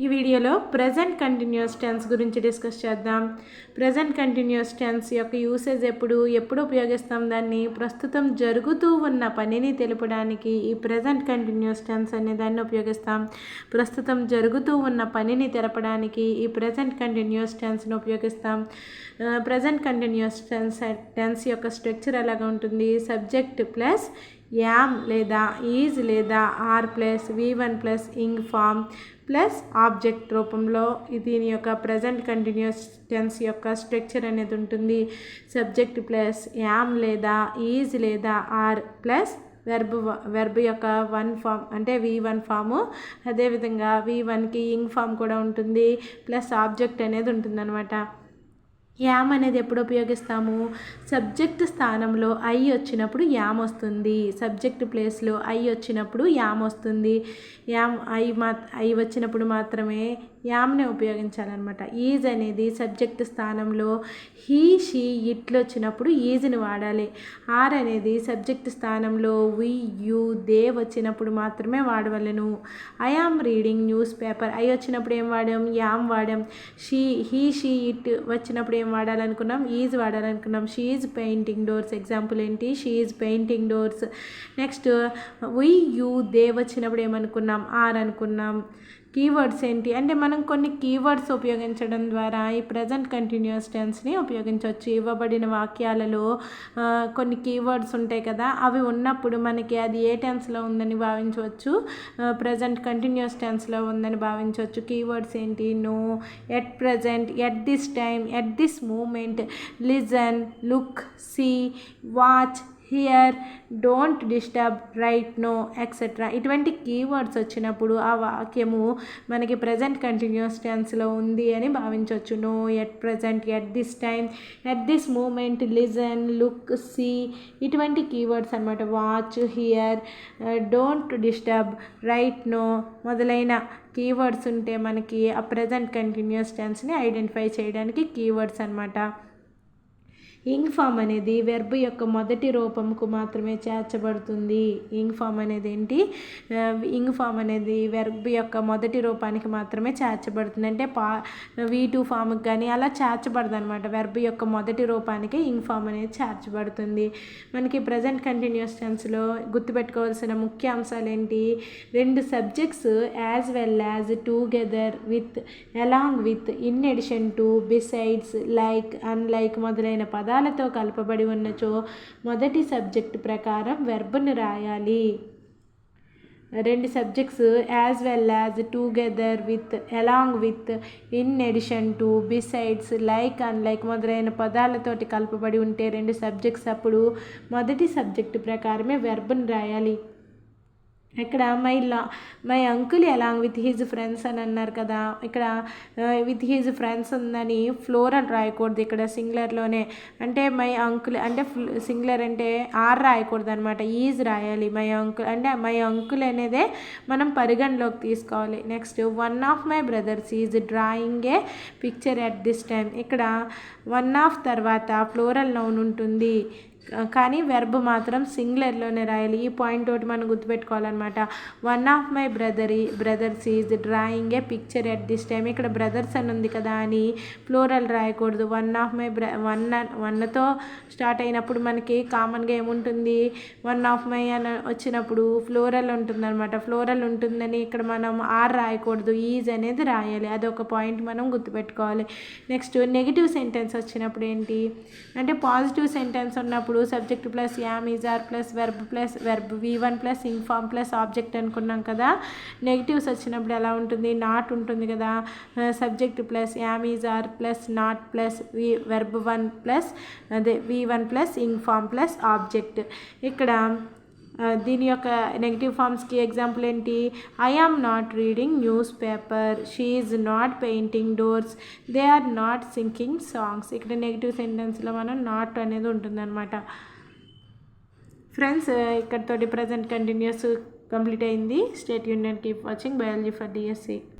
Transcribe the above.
ఈ వీడియోలో present continuous tense గురించి డిస్కస్ చేద్దాం. ప్రెజెంట్ కంటిన్యూస్ టెన్స్ యొక్క యూసేజ్ ఎప్పుడు ఉపయోగిస్తాం దాన్ని? ప్రస్తుతం జరుగుతూ ఉన్న పనిని తెలుపడానికి ఈ ప్రెజెంట్ కంటిన్యూస్ టెన్స్ అనే దాన్ని ఉపయోగిస్తాం. ప్రస్తుతం జరుగుతూ ఉన్న పనిని తెలపడానికి ఈ ప్రెజెంట్ కంటిన్యూస్ టెన్స్ని ఉపయోగిస్తాం. ప్రెజెంట్ కంటిన్యూస్ టెన్స్ యొక్క స్ట్రక్చర్ ఎలాగా ఉంటుంది? సబ్జెక్ట్ ప్లస్ యామ్ లేదా ఈజ్ లేదా are plus V1 plus ing form plus object రూపంలో దీని యొక్క ప్రజెంట్ కంటిన్యూస్ టెన్స్ యొక్క స్ట్రక్చర్ అనేది ఉంటుంది. సబ్జెక్ట్ ప్లస్ యామ్ లేదా ఈజ్ లేదా ఆర్ ప్లస్ వెర్బ్ యొక్క వన్ ఫామ్ అంటే V1 ఫాము, అదేవిధంగా V1కి ఇంగ్ ఫామ్ కూడా ఉంటుంది, ప్లస్ ఆబ్జెక్ట్ అనేది ఉంటుంది అనమాట. యామ్ అనేది ఎప్పుడు ఉపయోగిస్తాము? సబ్జెక్ట్ స్థానంలో ఐ వచ్చినప్పుడు యామ్ వస్తుంది. సబ్జెక్ట్ ప్లేస్లో ఐ వచ్చినప్పుడు యామ్ వస్తుంది. ఐ వచ్చినప్పుడు మాత్రమే యామ్ని ఉపయోగించాలన్నమాట. ఈజ్ అనేది సబ్జెక్ట్ స్థానంలో హీ షీ ఇట్లు వచ్చినప్పుడు ఈజ్ని వాడాలి. ఆర్ అనేది సబ్జెక్ట్ స్థానంలో వి యు దే వచ్చినప్పుడు మాత్రమే వాడవలను. I am reading newspaper I వచ్చినప్పుడు ఏం వాడాం? యామ్ వాడాం. హీ షీ ఇట్ వచ్చినప్పుడు ఏం వాడాలనుకున్నాం? ఈజ్ వాడాలనుకున్నాం. She is painting doors. Example ఏంటి? She is painting doors. Next we you they వచ్చినప్పుడు ఏమనుకున్నాం? ఆర్ అనుకున్నాం. కీవర్డ్స్ ఏంటి అంటే మనం కొన్ని కీవర్డ్స్ ఉపయోగించడం ద్వారా ఈ ప్రజెంట్ కంటిన్యూస్ టెన్స్ని ఉపయోగించవచ్చు. ఇవ్వబడిన వాక్యాలలో కొన్ని కీవర్డ్స్ ఉంటాయి కదా, అవి ఉన్నప్పుడు మనకి అది ఏ టెన్స్లో ఉందని భావించవచ్చు? ప్రజెంట్ కంటిన్యూస్ టెన్స్లో ఉందని భావించవచ్చు. కీవర్డ్స్ ఏంటి? Now, at present, at this time, at this moment, listen, look, see, watch, hear, don't disturb, right, now, etcetera. ఇటువంటి కీవర్డ్స్ వచ్చినప్పుడు ఆ వాక్యము మనకి ప్రజెంట్ కంటిన్యూస్ టెన్స్లో ఉంది అని భావించవచ్చు. Now, at present, at this time, at this moment, listen, look, see, ఇటువంటి keywords అనమాట. Watch, hear, don't disturb, right, now మొదలైన కీవర్డ్స్ ఉంటే మనకి ఆ ప్రజెంట్ కంటిన్యూస్ టెన్స్ని ఐడెంటిఫై చేయడానికి కీవర్డ్స్ అనమాట. ఇంగ్ ఫామ్ అనేది వెర్బ్ యొక్క మొదటి రూపంకు మాత్రమే చేర్చబడుతుంది. ఇంగ్ ఫామ్ అనేది ఏంటి? ఇంగ్ ఫామ్ అనేది వెర్బ్ యొక్క మొదటి రూపానికి మాత్రమే చేర్చబడుతుంది. అంటే V2 ఫామ్కి కానీ అలా చేర్చబడదు అనమాట. వెర్బ్ యొక్క మొదటి రూపానికి ఇంగ్ ఫామ్ అనేది చేర్చబడుతుంది. మనకి ప్రజెంట్ కంటిన్యూస్ టెన్స్లో గుర్తుపెట్టుకోవాల్సిన ముఖ్య అంశాలు ఏంటి? రెండు subjects as well as, together with, along with, in addition to, besides, like, unlike మొదలైన పదాలతో కలపబడి ఉన్నచో మొదటి సబ్జెక్ట్ ప్రకారం వెర్బ్ను రాయాలి. రెండు subjects as well as, together with, along with, in addition to, besides, like, unlike మొదలైన పదాలతోటి కలపబడి ఉంటే రెండు సబ్జెక్ట్స్ అప్పుడు మొదటి సబ్జెక్ట్ ప్రకారమే వెర్బ్ను రాయాలి. ఇక్కడ my uncle along with his friends అని అన్నారు కదా, ఇక్కడ విత్ హిజ్ ఫ్రెండ్స్ ఉందని ఫ్లోరల్ రాయకూడదు. ఇక్కడ సింగులర్లోనే అంటే మై అంకుల్ అంటే సింగులర్ అంటే ఆర్ రాయకూడదు అనమాట, ఈజ్ రాయాలి. మై అంకుల్ అంటే మై అంకుల్ అనేదే మనం పరిగణలోకి తీసుకోవాలి. Next one of my brothers is drawing a picture at this time. ఇక్కడ వన్ ఆఫ్ తర్వాత ఫ్లోరల్ నౌన్ ఉంటుంది కానీ వెర్బ్ మాత్రం సింగులర్లోనే రాయాలి. ఈ పాయింట్ ఒకటి మనం గుర్తుపెట్టుకోవాలన్నమాట. One of my brothers is drawing a picture at this time. ఇక్కడ బ్రదర్స్ అని ఉంది కదా అని ఫ్లోరల్ రాయకూడదు. వన్ ఆఫ్ మై వన్తో స్టార్ట్ అయినప్పుడు మనకి కామన్గా ఏముంటుంది? వన్ ఆఫ్ మై అని వచ్చినప్పుడు ఫ్లోరల్ ఉంటుందన్నమాట. ఫ్లోరల్ ఉంటుందని ఇక్కడ మనం ఆర్ రాయకూడదు, ఈజ్ అనేది రాయాలి. అదొక పాయింట్ మనం గుర్తుపెట్టుకోవాలి. నెక్స్ట్ నెగిటివ్ సెంటెన్స్ వచ్చినప్పుడు ఏంటి అంటే పాజిటివ్ సెంటెన్స్ ఉన్నప్పుడు subject plus am, is, are plus verb V1 plus ing form plus object అనుకున్నాం కదా. నెగిటివ్స్ వచ్చినప్పుడు ఎలా ఉంటుంది? నాట్ ఉంటుంది కదా. Subject plus am, is, are plus not plus verb 1 plus అదే V1 plus ing form plus object. ఇక్కడ దీని యొక్క నెగిటివ్ ఫామ్స్కి ఎగ్జాంపుల్ ఏంటి? I am not reading newspaper, she is not painting doors, they are not singing songs. ఇక్కడ negative సెంటెన్స్లో మనం not అనేది ఉంటుందన్నమాట. ఫ్రెండ్స్, ఇక్కడతోటి ప్రజెంట్ కంటిన్యూస్ కంప్లీట్ అయింది. Stay tuned and keep watching biology for DSC.